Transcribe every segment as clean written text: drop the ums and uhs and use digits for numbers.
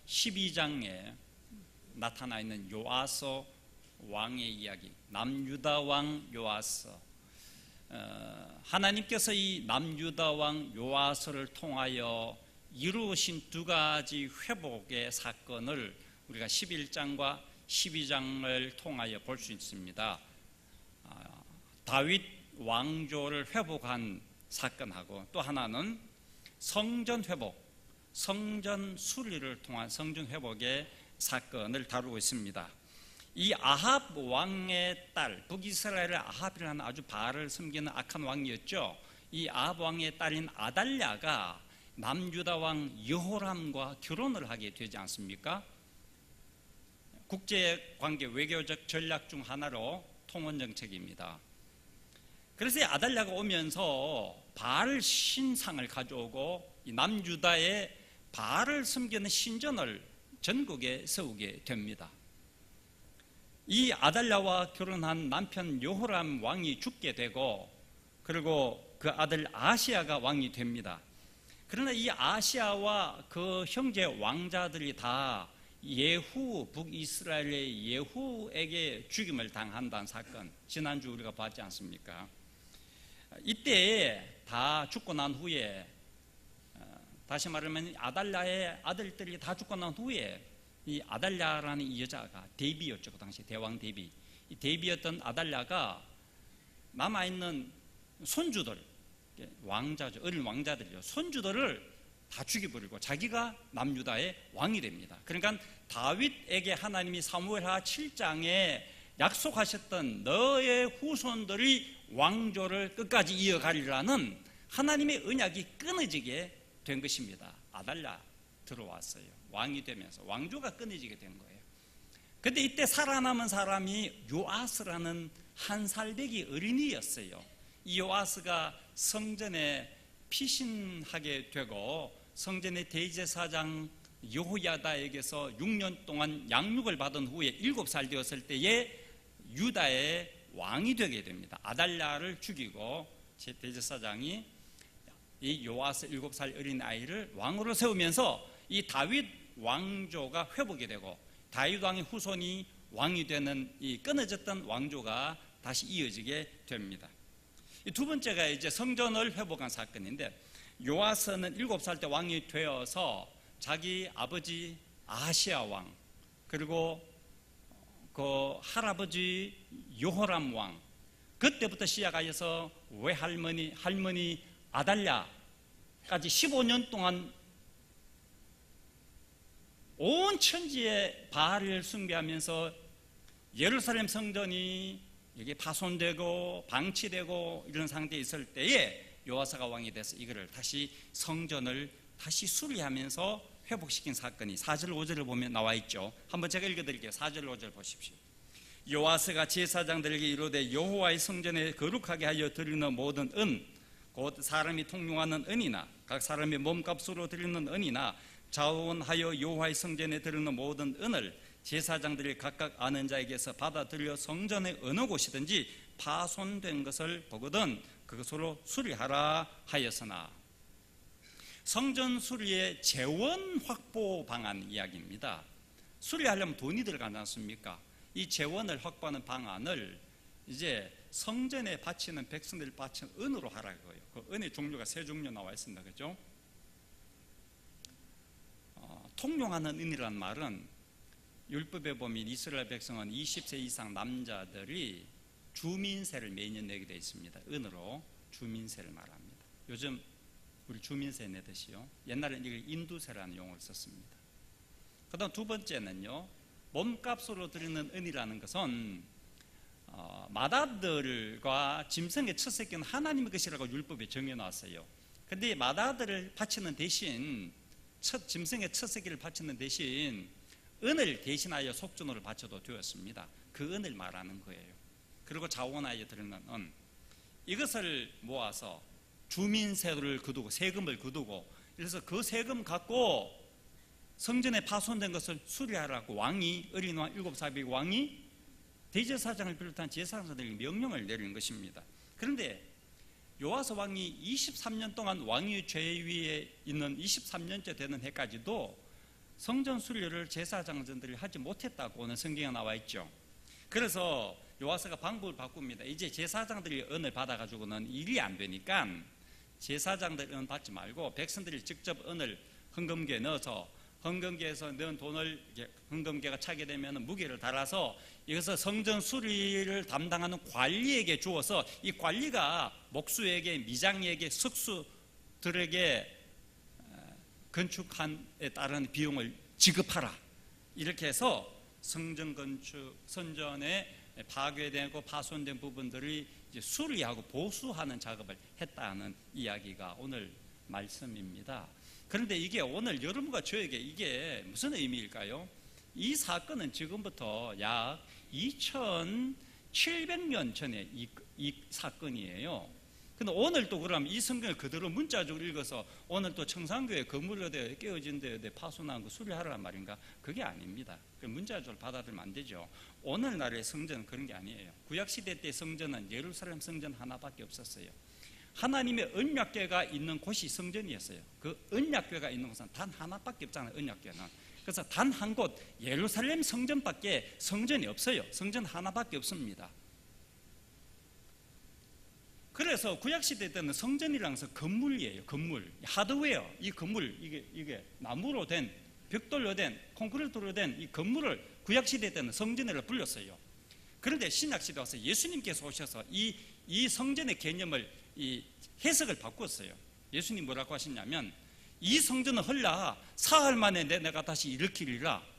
12장에 나타나 있는 요아스 왕의 이야기, 남유다 왕 요아스. 하나님께서 이 남유다 왕 요아스를 통하여 이루신 두 가지 회복의 사건을 우리가 11장과 12장을 통하여 볼 수 있습니다. 다윗 왕조를 회복한 사건하고, 또 하나는 성전 회복, 성전 수리를 통한 성전 회복의 사건을 다루고 있습니다. 이 아합 왕의 딸, 북이스라엘의 아합이라는 아주 바알을 섬기는 악한 왕이었죠. 이 아합 왕의 딸인 아달랴가 남유다 왕 여호람과 결혼을 하게 되지 않습니까? 국제관계 외교적 전략 중 하나로 통원 정책입니다. 그래서 아달랴가 오면서 바알 신상을 가져오고 이 남유다의 바알을 섬기는 신전을 전국에 세우게 됩니다. 이 아달랴와 결혼한 남편 여호람 왕이 죽게 되고, 그리고 그 아들 아시아가 왕이 됩니다. 그러나 이 아시아와 그 형제 왕자들이 다 예후, 북이스라엘의 예후에게 죽임을 당한다는 사건, 지난주 우리가 봤지 않습니까? 이때 다 죽고 난 후에, 다시 말하면 아달랴의 아들들이 다 죽고 난 후에 이 아달랴라는 이 여자가 대비였죠. 그 당시 대왕 대비. 이 대비였던 아달랴가 남아있는 손주들, 왕자죠, 어린 왕자들이죠, 손주들을 다 죽여버리고 자기가 남유다의 왕이 됩니다. 그러니까 다윗에게 하나님이 사무엘하 7장에 약속하셨던 너의 후손들이 왕조를 끝까지 이어가리라는 하나님의 언약이 끊어지게 된 것입니다. 아달랴 들어왔어요. 왕이 되면서 왕조가 끊어지게 된 거예요. 그런데 이때 살아남은 사람이 요아스라는 한 살배기 어린이였어요. 이 요아스가 성전에 피신하게 되고 성전의 대제사장 여호야다에게서 6년 동안 양육을 받은 후에 7살 되었을 때에 유다의 왕이 되게 됩니다. 아달랴를 죽이고 대제사장이 이 요아스 7살 어린 아이를 왕으로 세우면서 이 다윗 왕조가 회복이 되고 다윗 왕의 후손이 왕이 되는 이 끊어졌던 왕조가 다시 이어지게 됩니다. 이 두 번째가 이제 성전을 회복한 사건인데, 요아스는 7살 때 왕이 되어서 자기 아버지 아시아 왕, 그리고 그 할아버지 여호람 왕, 그때부터 시작하여서 할머니 아달랴까지 15년 동안 온 천지에 바알을 숭배하면서 예루살렘 성전이 이게 파손되고 방치되고 이런 상태에 있을 때에 요아스가 왕이 돼서 이거를 다시 성전을 다시 수리하면서 회복시킨 사건이 4절 5절을 보면 나와 있죠. 한번 제가 읽어드릴게요. 4절 5절 보십시오. 요아스가 제사장들에게 이르되 여호와의 성전에 거룩하게 하여 드리는 모든 은, 곧 사람이 통용하는 은이나 각 사람의 몸값으로 드리는 은이나 자원하여 여호와의 성전에 드리는 모든 은을 제사장들이 각각 아는 자에게서 받아들여 성전의 어느 곳이든지 파손된 것을 보거든 그것으로 수리하라 하였으나, 성전 수리의 재원 확보 방안 이야기입니다. 수리하려면 돈이 들어가지 않습니까? 이 재원을 확보하는 방안을 이제 성전에 바치는 백성들 바치는 은으로 하라고요. 그 은의 종류가 세 종류 나와 있습니다. 그죠? 통용하는 은이라는 말은 율법에 보면 이스라엘 백성은 20세 이상 남자들이 주민세를 매년 내게 되어 있습니다. 은으로 주민세를 말합니다. 요즘 우리 주민세 내듯이요. 옛날에는 이걸 인두세라는 용어를 썼습니다. 그 다음 두 번째는요, 몸값으로 드리는 은이라는 것은 마다들과 짐승의 첫 새끼는 하나님의 것이라고 율법에 정해놨어요. 그런데 마다들을 바치는 대신 짐승의 첫 새끼를 바치는 대신 은을 대신하여 속전으로 바쳐도 되었습니다. 그 은을 말하는 거예요. 그리고 자원하여 드리는 은, 이것을 모아서 주민세를 거두고 세금을 거두고, 그래서 그 세금 갖고 성전에 파손된 것을 수리하라고 왕이, 어린 왕 7살 왕이 대제사장을 비롯한 제사장들에게 명령을 내리는 것입니다. 그런데 요아스 왕이 23년 동안 왕위 죄위에 있는 23년째 되는 해까지도 성전 순례를 제사장들이 하지 못했다고는 성경에 나와 있죠. 그래서 요아스가 방법을 바꿉니다. 이제 제사장들이 은을 받아가지고는 일이 안 되니까 제사장들 은 받지 말고 백성들이 직접 은을 헌금기에 넣어서 헌금기에서 넣은 돈을 헌금기가 차게 되면 무게를 달아서 이것을 성전 수리를 담당하는 관리에게 주어서 이 관리가 목수에게, 미장에게, 석수들에게 건축한에 따른 비용을 지급하라. 이렇게 해서 성전 건축, 선전에 파괴되고 파손된 부분들이 이제 수리하고 보수하는 작업을 했다는 이야기가 오늘 말씀입니다. 그런데 이게 오늘 여러분과 저에게 이게 무슨 의미일까요? 이 사건은 지금부터 약 2700년 전에 이 사건이에요. 근데 오늘 또 그럼 이 성경을 그대로 문자적으로 읽어서 오늘 또 청산교회 건물에 대해 깨어진 데에 대해 파손한 거 수리하라는 말인가? 그게 아닙니다. 문자적으로 받아들이면 안 되죠. 오늘날의 성전은 그런 게 아니에요. 구약시대 때 성전은 예루살렘 성전 하나밖에 없었어요. 하나님의 언약궤가 있는 곳이 성전이었어요. 그 언약궤가 있는 곳은 단 하나밖에 없잖아요. 언약궤는. 그래서 단 한 곳 예루살렘 성전밖에 성전이 없어요. 성전 하나밖에 없습니다. 그래서 구약시대 때는 성전이라는 것은 건물이에요. 건물, 하드웨어. 이 건물, 이게 나무로 된, 벽돌로 된, 콘크리트로 된 이 건물을 구약시대 때는 성전이라고 불렀어요. 그런데 신약시대 와서 예수님께서 오셔서 이 성전의 개념을 이 해석을 바꿨어요. 예수님 뭐라고 하시냐면 이 성전은 헐라 사흘 만에 내가 다시 일으키리라.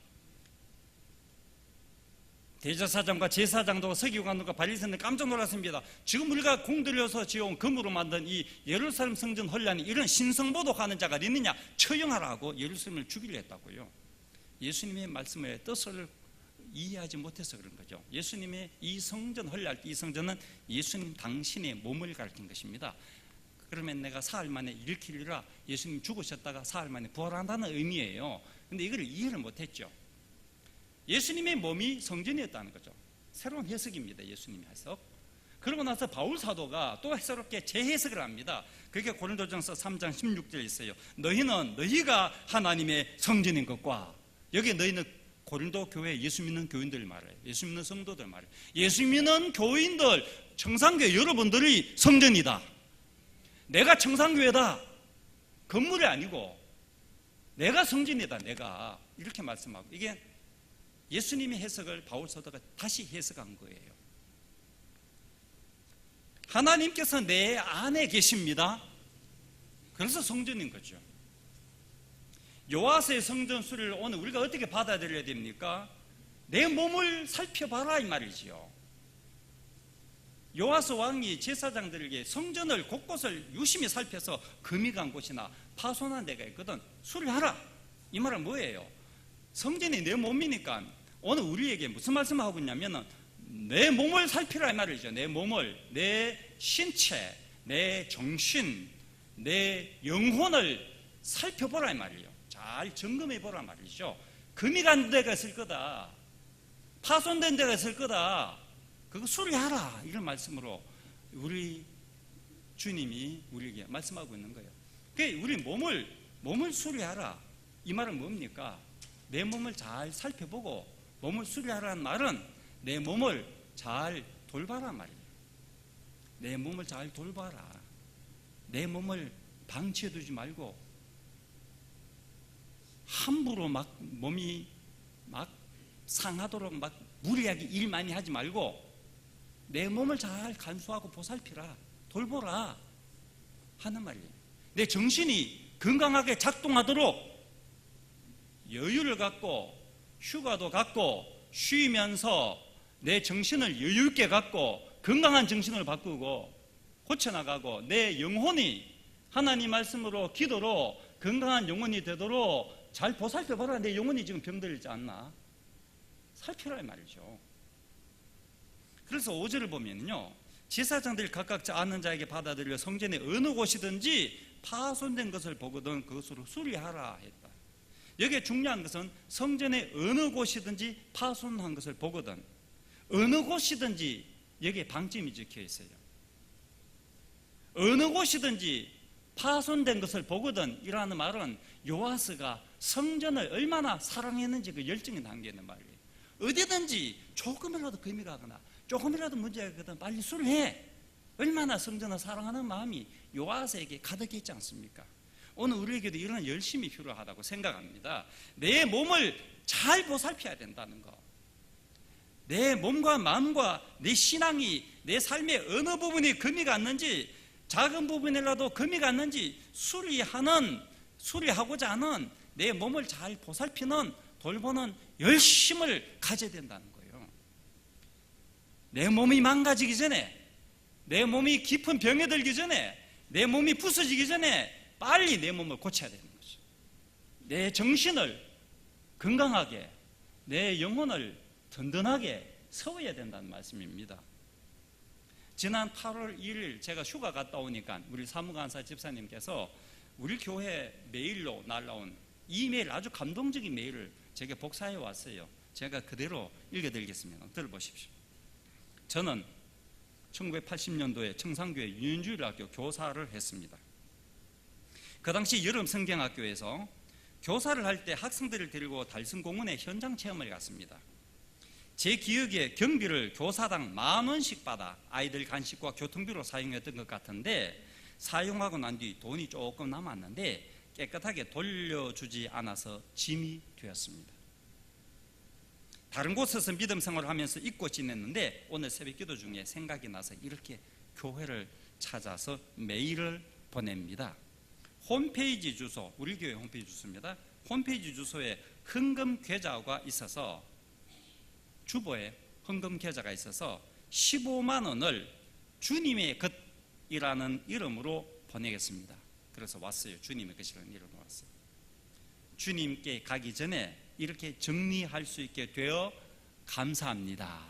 대제사장과 제사장도 서기관들과 바리새인들 깜짝 놀랐습니다. 지금 우리가 공들여서 지어온 금으로 만든 이 예루살렘 성전 헐란이 이런 신성보도하는 자가 있느냐, 처형하라고 예루살렘을 죽이려 했다고요. 예수님의 말씀의 뜻을 이해하지 못해서 그런 거죠. 예수님의 이 성전 헐랄 때 이 성전은 예수님 당신의 몸을 가리킨 것입니다. 그러면 내가 사흘 만에 일으키리라. 예수님 죽으셨다가 사흘 만에 부활한다는 의미예요. 근데 이걸 이해를 못했죠. 예수님의 몸이 성전이었다는 거죠. 새로운 해석입니다. 예수님의 해석. 그러고 나서 바울 사도가 또 새롭게 재해석을 합니다. 그게 고린도전서 3장 16절에 있어요. 너희가 하나님의 성전인 것과, 여기 너희는 고린도 교회 예수 믿는 교인들 말이에요. 예수 믿는 성도들 말이에요. 예수 믿는 교인들, 청산교회 여러분들이 성전이다. 내가 청산교회다. 건물이 아니고 내가 성전이다. 내가 이렇게 말씀하고, 이게 예수님의 해석을 바울 사도가 다시 해석한 거예요. 하나님께서 내 안에 계십니다. 그래서 성전인 거죠. 요아스의 성전 수리를 오늘 우리가 어떻게 받아들여야 됩니까? 내 몸을 살펴봐라 이 말이지요. 요아스 왕이 제사장들에게 성전을 곳곳을 유심히 살펴서 금이 간 곳이나 파손한 데가 있거든 수리하라. 이 말은 뭐예요? 성전이 내 몸이니까 오늘 우리에게 무슨 말씀을 하고 있냐면 내 몸을 살피라 이 말이죠. 내 몸을, 내 신체, 내 정신, 내 영혼을 살펴보라 이 말이에요. 잘 점검해보라 말이죠. 금이 간 데가 있을 거다, 파손된 데가 있을 거다, 그거 수리하라. 이런 말씀으로 우리 주님이 우리에게 말씀하고 있는 거예요. 그러니까 우리 몸을 수리하라. 이 말은 뭡니까? 내 몸을 잘 살펴보고, 몸을 수리하라는 말은 내 몸을 잘 돌봐라 말이에요. 내 몸을 잘 돌봐라. 내 몸을 방치해두지 말고 함부로 막 몸이 막 상하도록 막 무리하게 일 많이 하지 말고 내 몸을 잘 간수하고 보살피라, 돌보라 하는 말이에요. 내 정신이 건강하게 작동하도록 여유를 갖고 휴가도 갖고 쉬면서 내 정신을 여유 있게 갖고 건강한 정신을 바꾸고 고쳐나가고 내 영혼이 하나님 말씀으로 기도로 건강한 영혼이 되도록 잘 보살펴봐라. 내 영혼이 지금 병들지 않나 살펴라 말이죠. 그래서 5절을 보면요, 제사장들이 각각 아는 자에게 받아들여 성전의 어느 곳이든지 파손된 것을 보거든 그것으로 수리하라 했다. 여기에 중요한 것은 성전의 어느 곳이든지 파손한 것을 보거든, 어느 곳이든지 여기에 방점이 적혀 있어요. 어느 곳이든지 파손된 것을 보거든 이라는 말은 요아스가 성전을 얼마나 사랑했는지 그 열정이 담겨있는 말이에요. 어디든지 조금이라도 금이 가거나 조금이라도 문제가 있거든 빨리 술을 해. 얼마나 성전을 사랑하는 마음이 요아스에게 가득해 있지 않습니까? 오늘 우리에게도 이런 열심이 필요하다고 생각합니다. 내 몸을 잘 보살펴야 된다는 거. 내 몸과 마음과 내 신앙이 내 삶의 어느 부분이 금이 갔는지, 작은 부분이라도 금이 갔는지 수리하고자 하는 내 몸을 잘 보살피는, 돌보는 열심을 가져야 된다는 거예요. 내 몸이 망가지기 전에, 내 몸이 깊은 병에 들기 전에, 내 몸이 부서지기 전에 빨리 내 몸을 고쳐야 되는 거죠. 내 정신을 건강하게, 내 영혼을 든든하게 세워야 된다는 말씀입니다. 지난 8월 1일 제가 휴가 갔다 오니까 우리 사무간사 집사님께서 우리 교회 메일로 날라온 이메일, 아주 감동적인 메일을 제게 복사해 왔어요. 제가 그대로 읽어드리겠습니다. 들어보십시오. 저는 1980년도에 청산교회 윤주일학교 교사를 했습니다. 그 당시 여름 성경학교에서 교사를 할 때 학생들을 데리고 달성공원에 현장 체험을 갔습니다. 제 기억에 경비를 교사당 10,000원씩 받아 아이들 간식과 교통비로 사용했던 것 같은데, 사용하고 난 뒤 돈이 조금 남았는데 깨끗하게 돌려주지 않아서 짐이 되었습니다. 다른 곳에서 믿음 생활을 하면서 잊고 지냈는데 오늘 새벽기도 중에 생각이 나서 이렇게 교회를 찾아서 메일을 보냅니다. 홈페이지 주소, 우리 교회 홈페이지 주소입니다. 홈페이지 주소에 헌금 계좌가 있어서, 주보에 헌금 계좌가 있어서 15만 원을 주님의 것이라는 이름으로 보내겠습니다. 그래서 왔어요. 주님의 것이라는 이름으로 왔어요. 주님께 가기 전에 이렇게 정리할 수 있게 되어 감사합니다.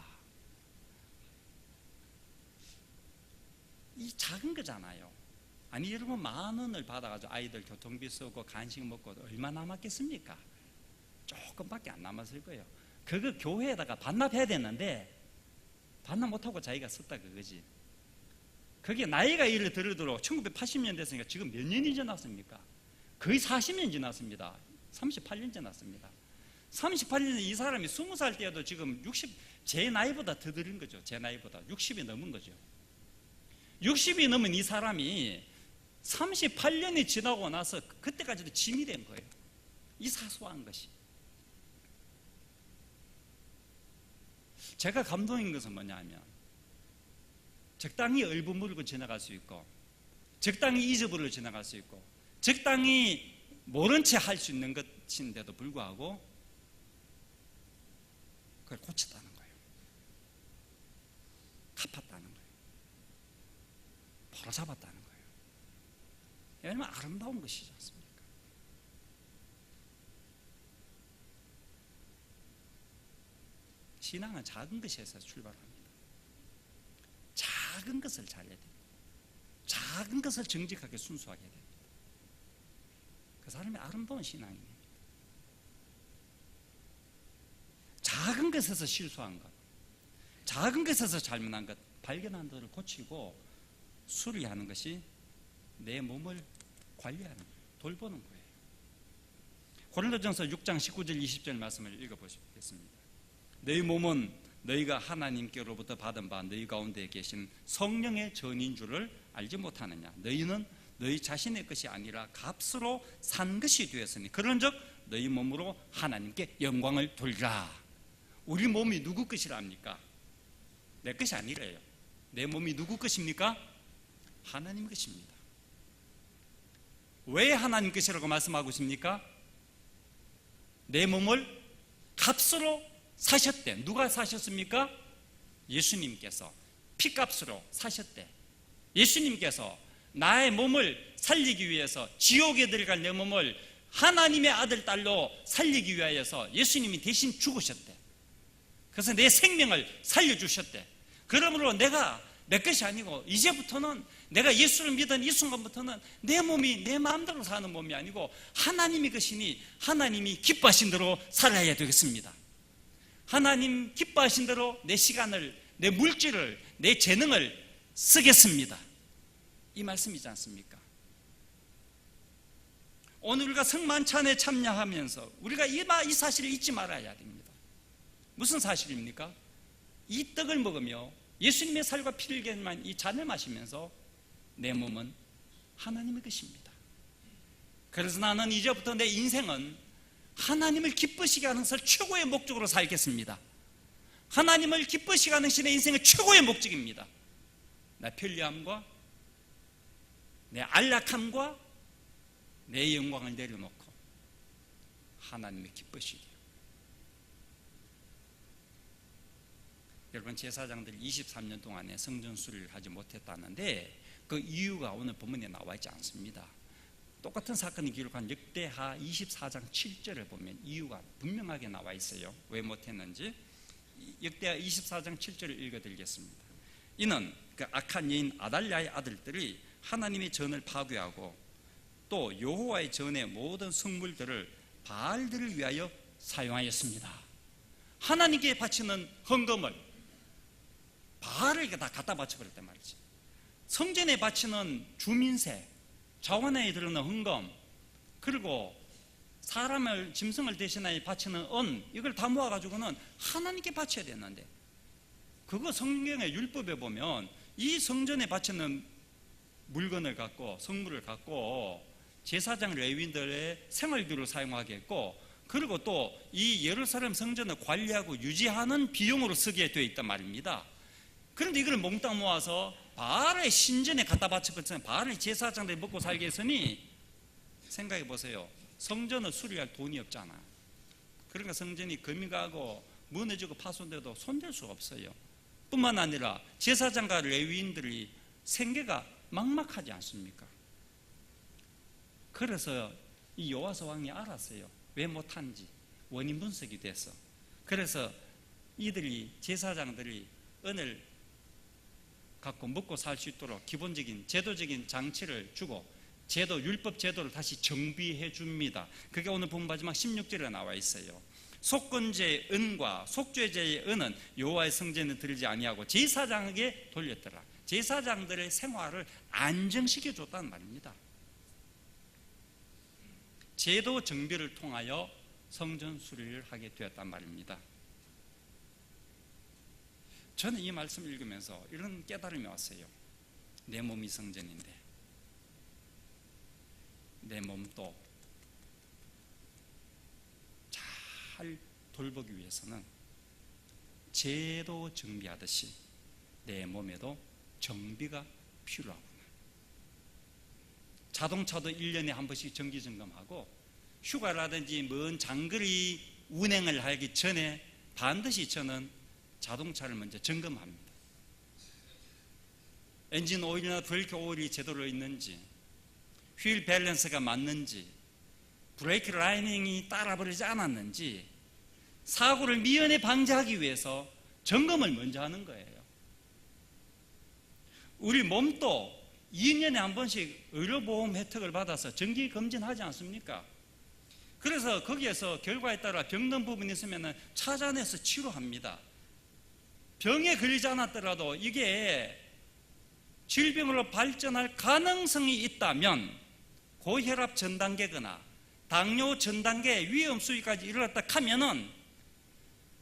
이 작은 거잖아요. 아니 여러분, 10,000원을 받아가지고 아이들 교통비 쓰고 간식 먹고 얼마 남았겠습니까? 조금밖에 안 남았을 거예요. 그거 교회에다가 반납해야 되는데 반납 못하고 자기가 썼다 그거지. 그게 나이가 이를 들도록 1980년 됐으니까 지금 몇 년이 지났습니까? 거의 40년 지났습니다. 38년 지났습니다. 38년 이 사람이 20살 때여도 지금 60, 제 나이보다 더 들은 거죠. 제 나이보다 60이 넘은 거죠. 60이 넘은 이 사람이 38년이 지나고 나서 그때까지도 짐이 된 거예요. 이 사소한 것이. 제가 감동인 것은 뭐냐면, 적당히 얼버무리고 지나갈 수 있고, 적당히 잊어버리고 지나갈 수 있고, 적당히 모른 채 할 수 있는 것인데도 불구하고 그걸 고쳤다는 거예요. 갚았다는 거예요. 바로잡았다는 거예요. 얼마나 아름다운 것이지 않습니까? 신앙은 작은 것에서 출발합니다. 작은 것을 잘해야 됩니다. 작은 것을 정직하게 순수하게 해야 됩니다. 그 사람이 아름다운 신앙입니다. 작은 것에서 실수한 것, 작은 것에서 잘못한 것, 발견한 것을 고치고 수리하는 것이 내 몸을 관리하는 거예요. 돌보는 거예요. 고린도전서 6장 19절 20절 말씀을 읽어보시겠습니다. 너희 몸은 너희가 하나님께로부터 받은 바 너희 가운데 계신 성령의 전인 줄을 알지 못하느냐. 너희는 너희 자신의 것이 아니라 값으로 산 것이 되었으니 그런즉 너희 몸으로 하나님께 영광을 돌리라. 우리 몸이 누구 것이랍니까? 내 것이 아니래요. 내 몸이 누구 것입니까? 하나님 것입니다. 왜 하나님 것이라고 말씀하고 있습니까? 내 몸을 값으로 사셨대. 누가 사셨습니까? 예수님께서 피값으로 사셨대. 예수님께서 나의 몸을 살리기 위해서, 지옥에 들어갈 내 몸을 하나님의 아들 딸로 살리기 위하여서 예수님이 대신 죽으셨대. 그래서 내 생명을 살려주셨대. 그러므로 내가 내 것이 아니고, 이제부터는 내가 예수를 믿은 이 순간부터는 내 몸이 내 마음대로 사는 몸이 아니고 하나님의 것이니 하나님이 기뻐하신 대로 살아야 되겠습니다. 하나님 기뻐하신 대로 내 시간을, 내 물질을, 내 재능을 쓰겠습니다. 이 말씀이지 않습니까? 오늘 우리가 성만찬에 참여하면서 우리가 이 사실을 잊지 말아야 됩니다. 무슨 사실입니까? 이 떡을 먹으며 예수님의 살과 피를 견만 이 잔을 마시면서 내 몸은 하나님의 것입니다. 그래서 나는 이제부터 내 인생은 하나님을 기쁘시게 하는 것을 최고의 목적으로 살겠습니다. 하나님을 기쁘시게 하는 것이 내 인생의 최고의 목적입니다. 내 편리함과 내 안락함과 내 영광을 내려놓고 하나님의 기쁘시게. 여러분, 제사장들이 23년 동안에 성전수리를 하지 못했다는데 그 이유가 오늘 본문에 나와 있지 않습니다. 똑같은 사건이 기록한 역대하 24장 7절을 보면 이유가 분명하게 나와 있어요. 왜 못했는지. 역대하 24장 7절을 읽어드리겠습니다. 이는 그 악한 여인 아달랴의 아들들이 하나님의 전을 파괴하고 또 여호와의 전의 모든 성물들을 바알들을 위하여 사용하였습니다. 하나님께 바치는 헌금을 바알에게 다 갖다 바쳐버렸단 말이지. 성전에 바치는 주민세, 자원에 들어오는 헌금, 그리고 사람을 짐승을 대신하여 바치는 은, 이걸 다 모아가지고는 하나님께 바쳐야 되는데, 그거 성경의 율법에 보면 이 성전에 바치는 물건을 갖고 성물을 갖고 제사장 레위인들의 생활비로 사용하게 했고, 그리고 또 이 예루살렘 성전을 관리하고 유지하는 비용으로 쓰게 되어 있단 말입니다. 그런데 이걸 몽땅 모아서 바알의 신전에 갖다 바쳐버렸잖아요. 바알의 제사장들이 먹고 살게 했으니 생각해 보세요. 성전을 수리할 돈이 없잖아. 그러니까 성전이 금이 가고 무너지고 파손돼도 손댈 수가 없어요. 뿐만 아니라 제사장과 레위인들이 생계가 막막하지 않습니까? 그래서 이 요아스 왕이 알았어요. 왜 못한지. 원인 분석이 돼서. 그래서 이들이, 제사장들이 은을 갖고 먹고 살 수 있도록 기본적인 제도적인 장치를 주고 제도, 율법 제도를 다시 정비해 줍니다. 그게 오늘 본 마지막 16절에 나와 있어요. 속건제의 은과 속죄제의 은은 여호와의 성전에 들지 아니하고 제사장에게 돌렸더라. 제사장들의 생활을 안정시켜 줬다는 말입니다. 제도 정비를 통하여 성전 수리를 하게 되었단 말입니다. 저는 이 말씀을 읽으면서 이런 깨달음이 왔어요. 내 몸이 성전인데 내 몸도 잘 돌보기 위해서는 제도 정비하듯이 내 몸에도 정비가 필요하구나. 자동차도 1년에 한 번씩 정기 점검하고 휴가라든지 먼 장거리 운행을 하기 전에 반드시 저는 자동차를 먼저 점검합니다. 엔진 오일이나 브레이크 오일이 제대로 있는지, 휠 밸런스가 맞는지, 브레이크 라이닝이 따라버리지 않았는지, 사고를 미연에 방지하기 위해서 점검을 먼저 하는 거예요. 우리 몸도 2년에 한 번씩 의료보험 혜택을 받아서 정기검진하지 않습니까? 그래서 거기에서 결과에 따라 병든 부분이 있으면 찾아내서 치료합니다. 병에 걸리지 않았더라도 이게 질병으로 발전할 가능성이 있다면 고혈압 전 단계거나 당뇨 전 단계 위험 수위까지 이르렀다 하면은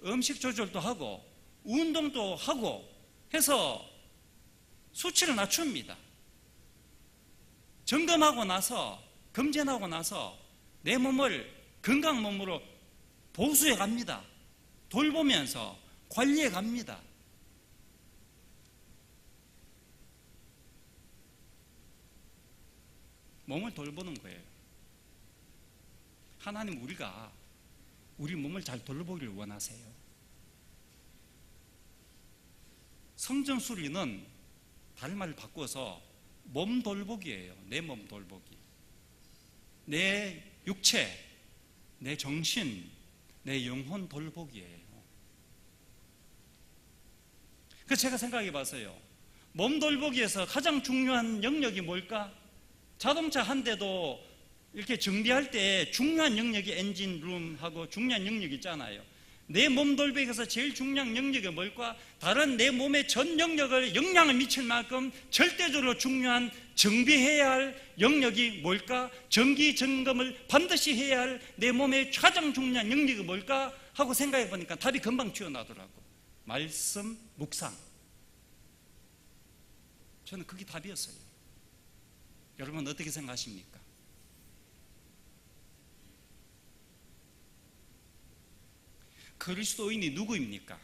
음식 조절도 하고 운동도 하고 해서 수치를 낮춥니다. 점검하고 나서, 검진하고 나서 내 몸을 건강한 몸으로 보수해 갑니다. 돌보면서 관리해 갑니다. 몸을 돌보는 거예요. 하나님, 우리가 우리 몸을 잘 돌보기를 원하세요. 성전 수리는 다른 말을 바꿔서 몸 돌보기예요. 내 몸 돌보기. 내 육체, 내 정신, 내 영혼 돌보기예요. 그래서 제가 생각해 봤어요. 몸 돌보기에서 가장 중요한 영역이 뭘까? 자동차 한 대도 이렇게 정비할 때 중요한 영역이 엔진 룸하고 중요한 영역이 있잖아요. 내 몸 돌보기에서 제일 중요한 영역이 뭘까? 다른 내 몸의 전 영역을 영향을 미칠 만큼 절대적으로 중요한 정비해야 할 영역이 뭘까? 정기 점검을 반드시 해야 할 내 몸의 가장 중요한 영역이 뭘까? 하고 생각해 보니까 답이 금방 튀어나오더라고. 말씀 묵상. 저는 그게 답이었어요. 여러분 어떻게 생각하십니까? 그리스도인이 누구입니까?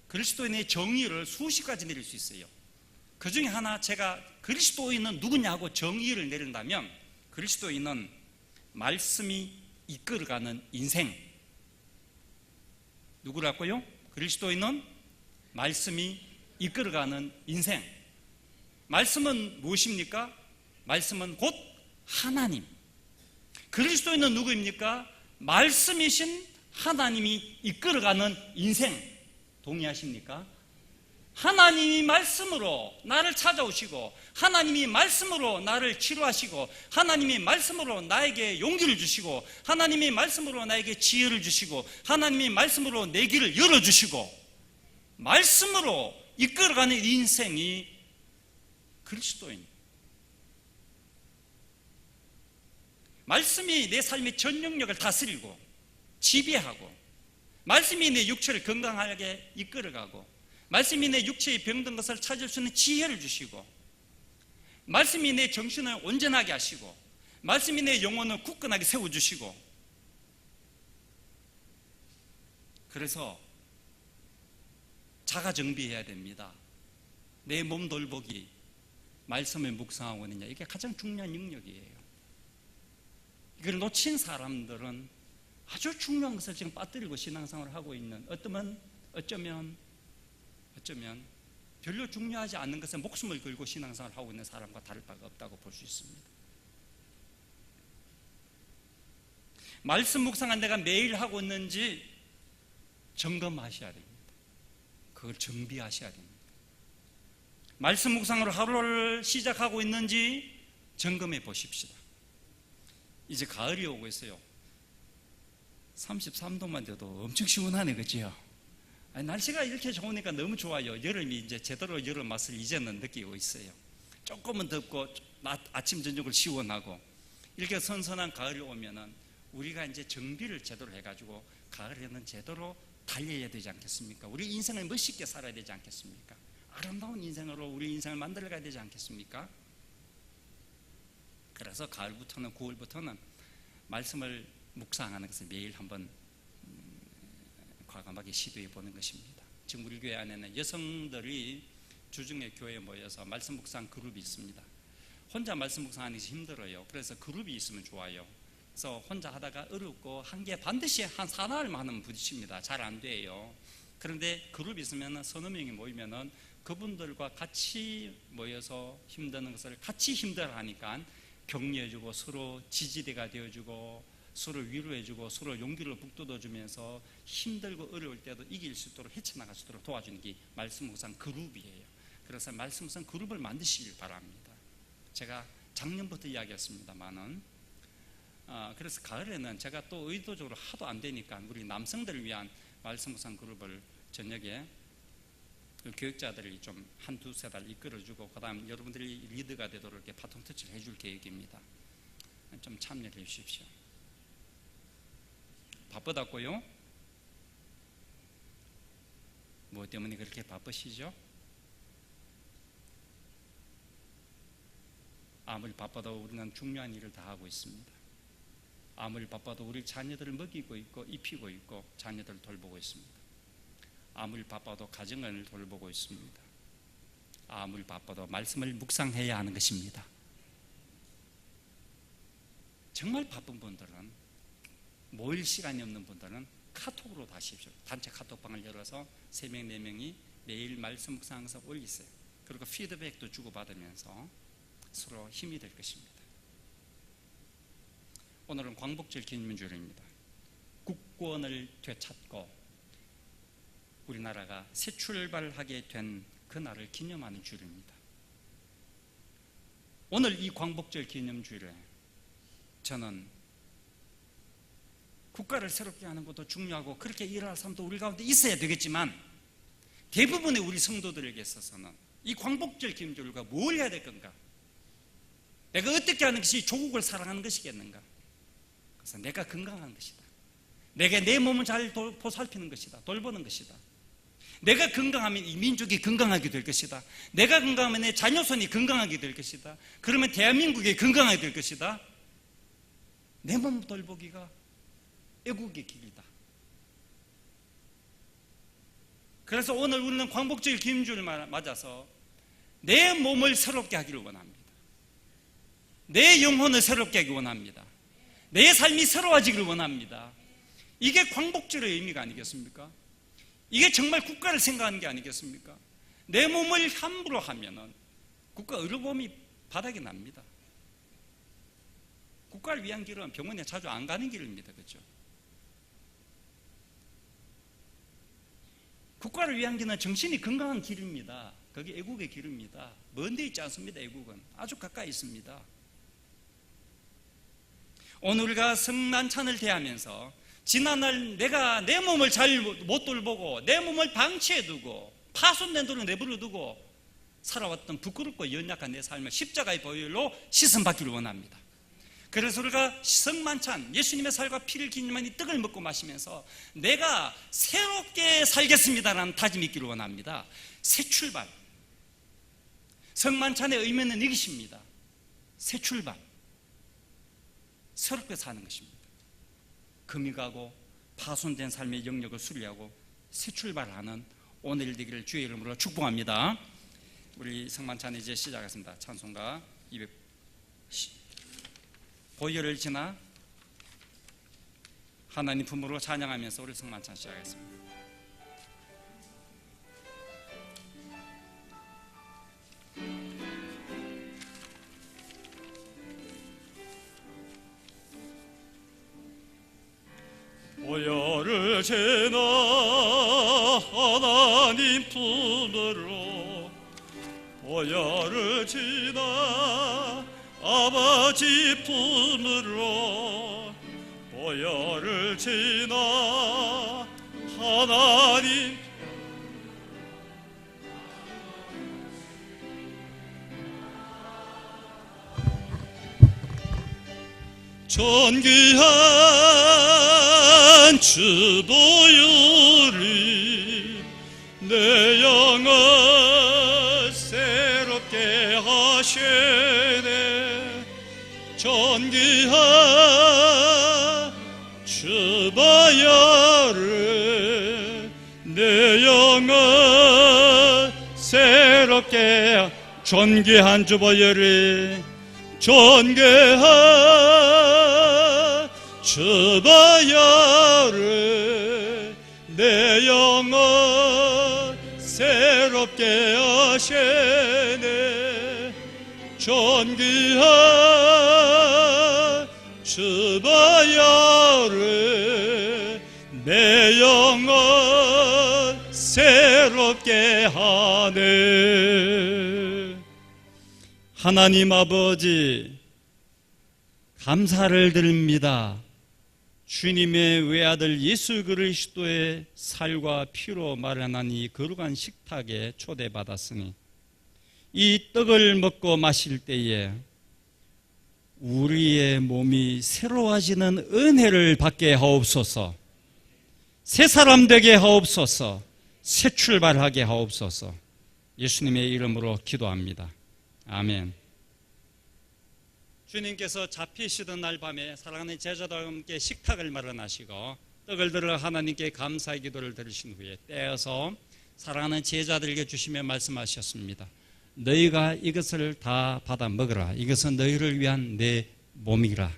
그리스도인의 정의를 수십 가지 내릴 수 있어요. 그 중에 하나, 제가 그리스도인은 누구냐고 정의를 내린다면, 그리스도인은 말씀이 이끌어가는 인생. 누구라고요? 그리스도인은 말씀이 이끌어가는 인생. 말씀은 무엇입니까? 말씀은 곧 하나님. 그리스도인은 누구입니까? 말씀이신 하나님이 이끌어가는 인생. 동의하십니까? 하나님이 말씀으로 나를 찾아오시고, 하나님이 말씀으로 나를 치료하시고, 하나님이 말씀으로 나에게 용기를 주시고, 하나님이 말씀으로 나에게 지혜를 주시고, 하나님이 말씀으로 내 길을 열어주시고, 말씀으로 이끌어가는 인생이 그리스도인. 말씀이 내 삶의 전 영역을 다스리고 지배하고, 말씀이 내 육체를 건강하게 이끌어가고, 말씀이 내 육체의 병든 것을 찾을 수 있는 지혜를 주시고, 말씀이 내 정신을 온전하게 하시고, 말씀이 내 영혼을 굳건하게 세워주시고. 그래서 자가 정비해야 됩니다. 내 몸 돌보기, 말씀을 묵상하고 있느냐, 이게 가장 중요한 영역이에요. 이걸 놓친 사람들은 아주 중요한 것을 지금 빠뜨리고 신앙생활을 하고 있는, 어쩌면 별로 중요하지 않는 것에 목숨을 걸고 신앙생활을 하고 있는 사람과 다를 바가 없다고 볼 수 있습니다. 말씀 묵상은 내가 매일 하고 있는지 점검하셔야 됩니다. 그걸 정비하셔야 됩니다. 말씀 묵상으로 하루를 시작하고 있는지 점검해 보십시다. 이제 가을이 오고 있어요. 33도만 돼도 엄청 시원하네, 그죠? 날씨가 이렇게 좋으니까 너무 좋아요. 여름이 이제 제대로 여름 맛을 이제는 느끼고 있어요. 조금은 덥고 아침 저녁을 시원하고, 이렇게 선선한 가을이 오면은 우리가 이제 정비를 제대로 해가지고 가을에는 제대로 달려야 되지 않겠습니까? 우리 인생을 멋있게 살아야 되지 않겠습니까? 아름다운 인생으로 우리 인생을 만들어가야 되지 않겠습니까? 그래서 가을부터는, 9월부터는 말씀을 묵상하는 것을 매일 한번 과감하게 시도해 보는 것입니다. 지금 우리 교회 안에는 여성들이 주중에 교회에 모여서 말씀 묵상 그룹이 있습니다. 혼자 말씀 묵상하는 것이 힘들어요. 그래서 그룹이 있으면 좋아요. 그래서 혼자 하다가 어렵고 한 개 반드시 한 사나흘만 하면 부딪힙니다. 잘 안 돼요. 그런데 그룹이 있으면 서너 명이 모이면은 그분들과 같이 모여서 힘드는 것을 같이 힘들어하니까 격려해주고, 서로 지지대가 되어주고, 서로 위로해주고, 서로 용기를 북돋아주면서 힘들고 어려울 때도 이길 수 있도록, 헤쳐나갈 수 있도록 도와주는 게 말씀 묵상 그룹이에요. 그래서 말씀 묵상 그룹을 만드시길 바랍니다. 제가 작년부터 이야기했습니다만은, 그래서 가을에는 제가 또 의도적으로 하도 안 되니까 우리 남성들을 위한 말씀 묵상 그룹을 저녁에 그 교육자들이 좀 한두 세 달 이끌어주고, 그 다음 여러분들이 리드가 되도록 이렇게 바통 터치를 해줄 계획입니다. 좀 참여를 해 주십시오. 바쁘다고요? 뭐 때문에 그렇게 바쁘시죠? 아무리 바빠도 우리는 중요한 일을 다 하고 있습니다. 아무리 바빠도 우리 자녀들을 먹이고 있고 입히고 있고 자녀들을 돌보고 있습니다. 아무리 바빠도 가정을 돌보고 있습니다. 아무리 바빠도 말씀을 묵상해야 하는 것입니다. 정말 바쁜 분들은, 모일 시간이 없는 분들은 카톡으로 다 하십시오. 단체 카톡방을 열어서 3명, 4명이 매일 말씀 묵상해서 올리세요. 그리고 피드백도 주고받으면서 서로 힘이 될 것입니다. 오늘은 광복절 기념주일입니다. 국권을 되찾고 우리나라가 새 출발하게 된 그날을 기념하는 주일입니다. 오늘 이 광복절 기념주일에 저는 국가를 새롭게 하는 것도 중요하고 그렇게 일할 사람도 우리 가운데 있어야 되겠지만 대부분의 우리 성도들에게 있어서는 이 광복절 기념절과 뭘 해야 될 건가? 내가 어떻게 하는 것이 조국을 사랑하는 것이겠는가? 그래서 내가 건강한 것이다. 내가 내 몸을 잘 보살피는 것이다. 돌보는 것이다. 내가 건강하면 이 민족이 건강하게 될 것이다. 내가 건강하면 내 자녀손이 건강하게 될 것이다. 그러면 대한민국이 건강하게 될 것이다. 내 몸 돌보기가 애국의 길이다. 그래서 오늘 우리는 광복절 기념주를 맞아서 내 몸을 새롭게 하기를 원합니다. 내 영혼을 새롭게 하기 원합니다. 내 삶이 새로워지기를 원합니다. 이게 광복절의 의미가 아니겠습니까? 이게 정말 국가를 생각하는 게 아니겠습니까? 내 몸을 함부로 하면은 국가 의료보험이 바닥이 납니다. 국가를 위한 길은 병원에 자주 안 가는 길입니다. 그렇죠? 국가를 위한 길은 정신이 건강한 길입니다. 그게 애국의 길입니다. 먼 데 있지 않습니다. 애국은 아주 가까이 있습니다. 오늘 우리가 성만찬을 대하면서 지난날 내가 내 몸을 잘 못 돌보고 내 몸을 방치해두고 파손된 돌을 내버려두고 살아왔던 부끄럽고 연약한 내 삶을 십자가의 보혈로 씻음받기를 원합니다. 그래서 우리가 성만찬, 예수님의 살과 피를 기념한 이 떡을 먹고 마시면서 내가 새롭게 살겠습니다라는 다짐이 있기를 원합니다. 새 출발. 성만찬의 의미는 이것입니다. 새 출발. 새롭게 사는 것입니다. 금이 가고 파손된 삶의 영역을 수리하고 새 출발하는 오늘 되기를 주의 이름으로 축복합니다. 우리 성만찬 이제 시작하겠습니다. 찬송가 200 보혈을 지나 하나님 품으로 찬양하면서 우리 성만찬 시작하겠습니다. 보혈을 지나 하나님 품으로 보혈을 지나 아버지 품으로 보혈을 지나 하나님 존귀한 주 보혈이 내 영을 새롭게 하시네. 존귀한 주 보혈이 내 영을 새롭게 존귀한 주 보혈이 존귀한 주 보혈이 내 영을 새롭게 하시네. 존귀한 주 보혈이 내 영을 새롭게 하네. 하나님 아버지, 감사를 드립니다. 주님의 외아들 예수 그리스도의 살과 피로 마련한 이 거룩한 식탁에 초대받았으니 이 떡을 먹고 마실 때에 우리의 몸이 새로워지는 은혜를 받게 하옵소서. 새 사람 되게 하옵소서. 새 출발하게 하옵소서. 예수님의 이름으로 기도합니다. 아멘. 주님께서 잡히시던 날 밤에 사랑하는 제자들과 함께 식탁을 마련하시고 떡을 들어 하나님께 감사의 기도를 드리신 후에 떼어서 사랑하는 제자들에게 주시며 말씀하셨습니다. 너희가 이것을 다 받아 먹으라. 이것은 너희를 위한 내 몸이라.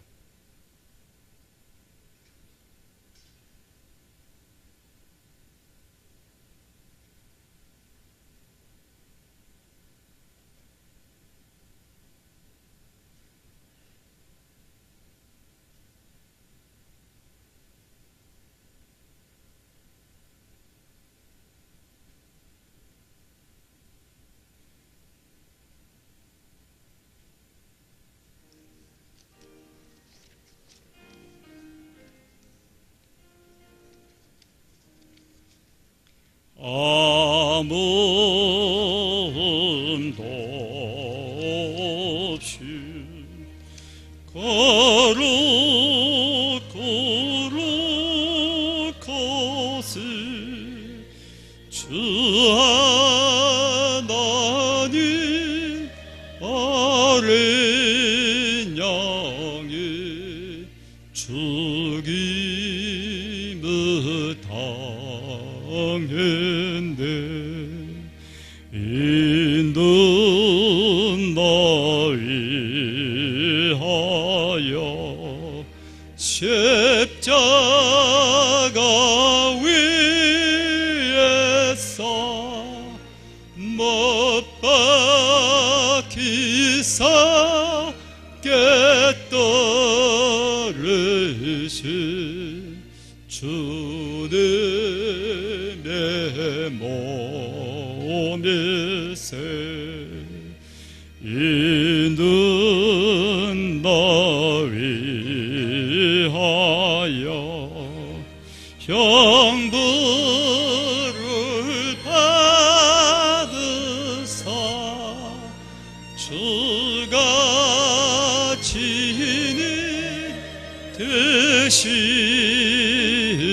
아무도 없이 거룩 것을 주 하나님 어린 양의 죽임을 당했네. 이는 나 위하여 십자가 위에서 못 박히사 깨달으신 주님의 몸일세. 이는 나 위하여 형벌을 받으사 주가 친히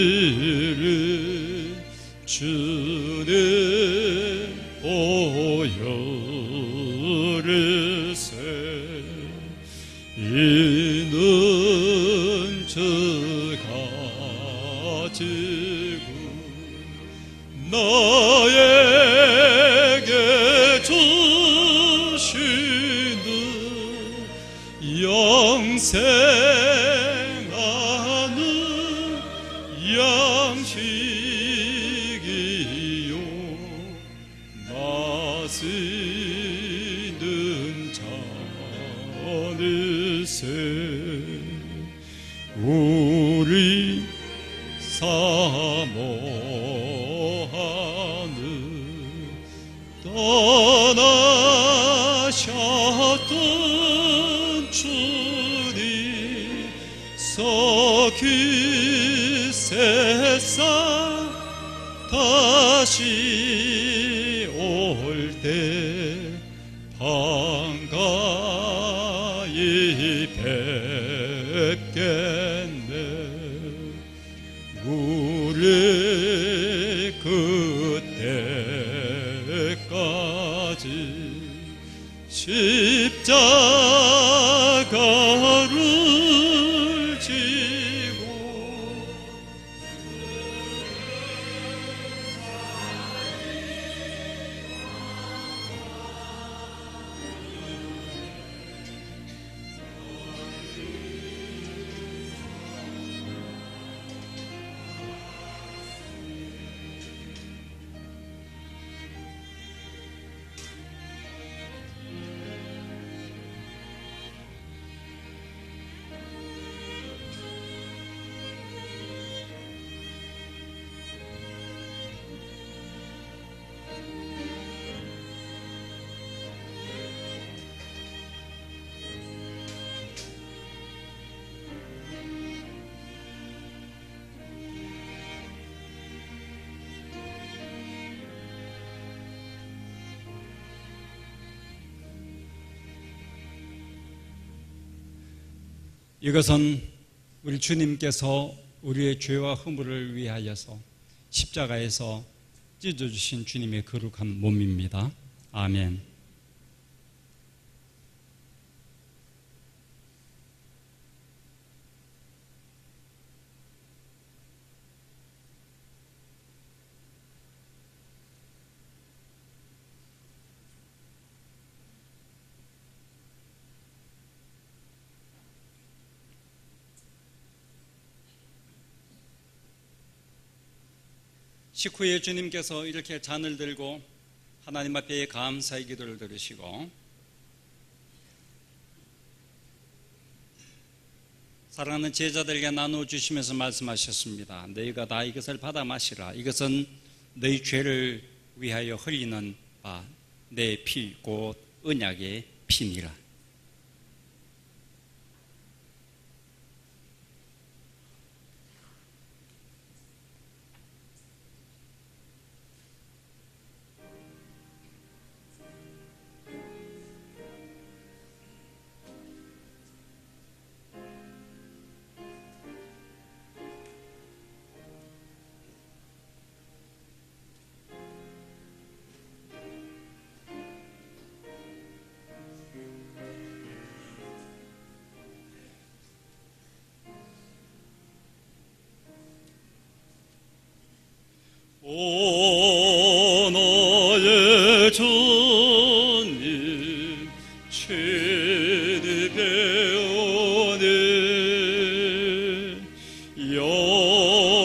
되시를 주님 보혈을세. 이는 주가 지고 나에게 주시는 영생하는 양식이요 마시는 잔일세. 우리 사모하는 떠나셨던 주님 서기 세상 다시 올 때 반가이 뵙겠네. 우리 그때까지 십자가를 지고 이것은 우리 주님께서 우리의 죄와 허물을 위하여서 십자가에서 찢어주신 주님의 거룩한 몸입니다. 아멘. 식후에 주님께서 이렇게 잔을 들고 하나님 앞에 감사의 기도를 들으시고 사랑하는 제자들에게 나누어 주시면서 말씀하셨습니다. 너희가 다 이것을 받아 마시라. 이것은 너희 죄를 위하여 흘리는 바 내 피 곧 언약의 피니라. 오 나의 주님 친히 배우니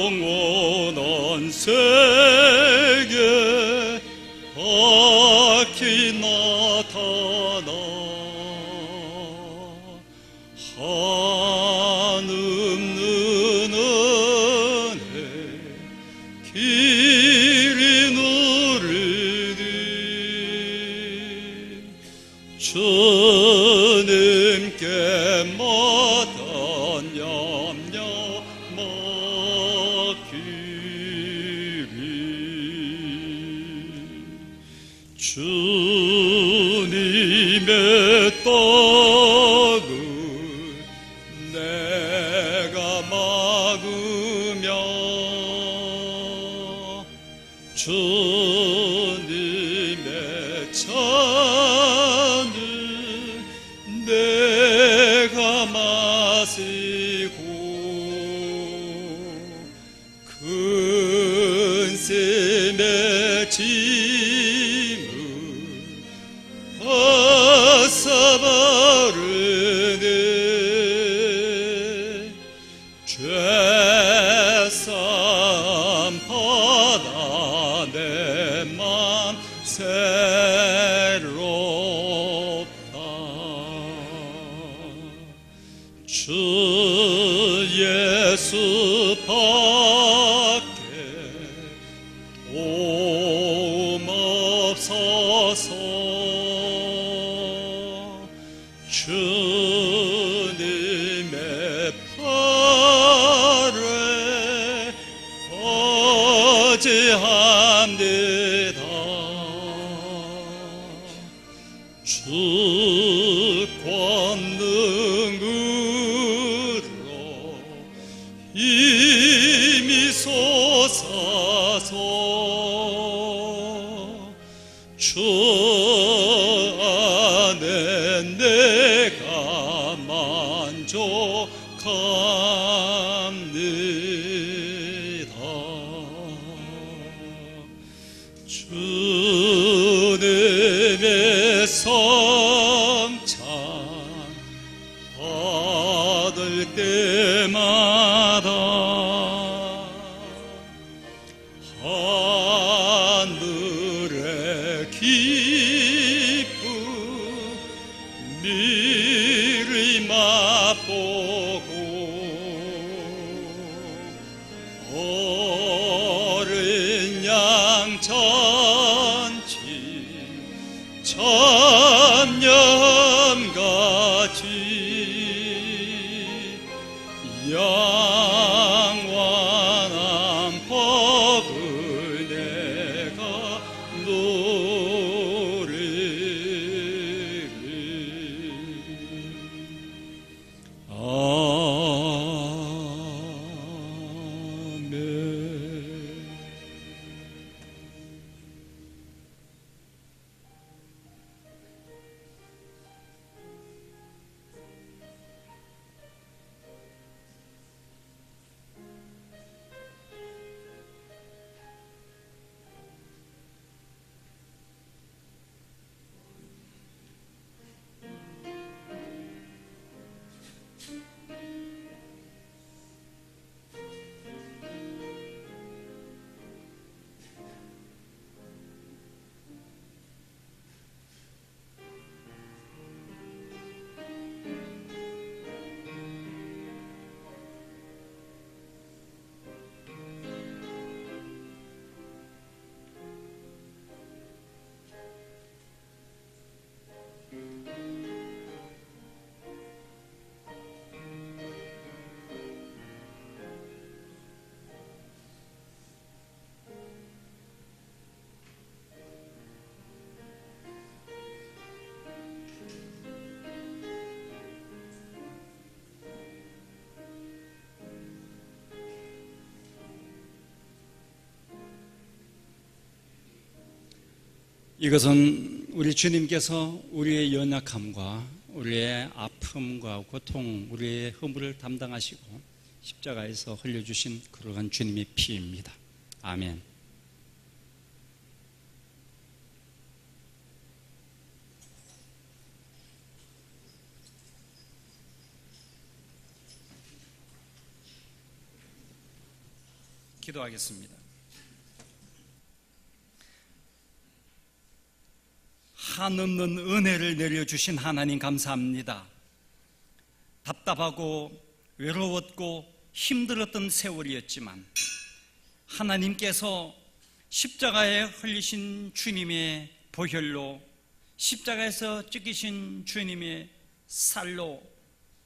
영원한 세계 밝히 나타나 한없는 은혜 길이 누리니 주님께 마땅 염려 맡기리 주님의 떡을 내가 먹으며 주님의 잔을 내가 마시고 근심의 짐을 벗어버리네 죄삼 받아 내 맘 새롭다 주 예수 밖에 도움 없어서 주님의 팔에 거지합니다 주 권능으로 이미 솟아서 주 안에 내가 만족합니다 주님의 성찬 받을 때마다 하늘의 기쁨 미리 맛보고 어린 양 잔치 천년같이 영원한 법을 내가 누리리 아멘. 이것은 우리 주님께서 우리의 연약함과 우리의 아픔과 고통, 우리의 허물을 담당하시고 십자가에서 흘려주신 그러한 주님의 피입니다. 아멘. 기도하겠습니다. 한없는 은혜를 내려주신 하나님 감사합니다. 답답하고 외로웠고 힘들었던 세월이었지만 하나님께서 십자가에 흘리신 주님의 보혈로, 십자가에서 찢기신 주님의 살로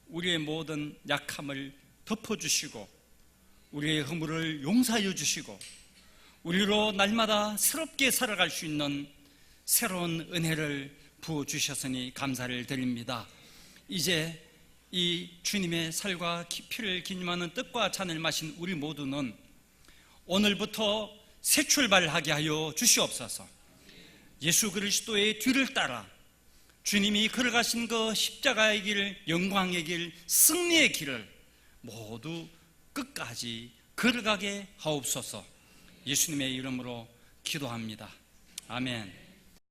우리의 모든 약함을 덮어주시고 우리의 허물을 용서해 주시고 우리로 날마다 새롭게 살아갈 수 있는 새로운 은혜를 부어주셨으니 감사를 드립니다. 이제 이 주님의 살과 피를 기념하는 떡과 잔을 마신 우리 모두는 오늘부터 새 출발하게 하여 주시옵소서. 예수 그리스도의 뒤를 따라 주님이 걸어가신 그 십자가의 길, 영광의 길, 승리의 길을 모두 끝까지 걸어가게 하옵소서. 예수님의 이름으로 기도합니다. 아멘.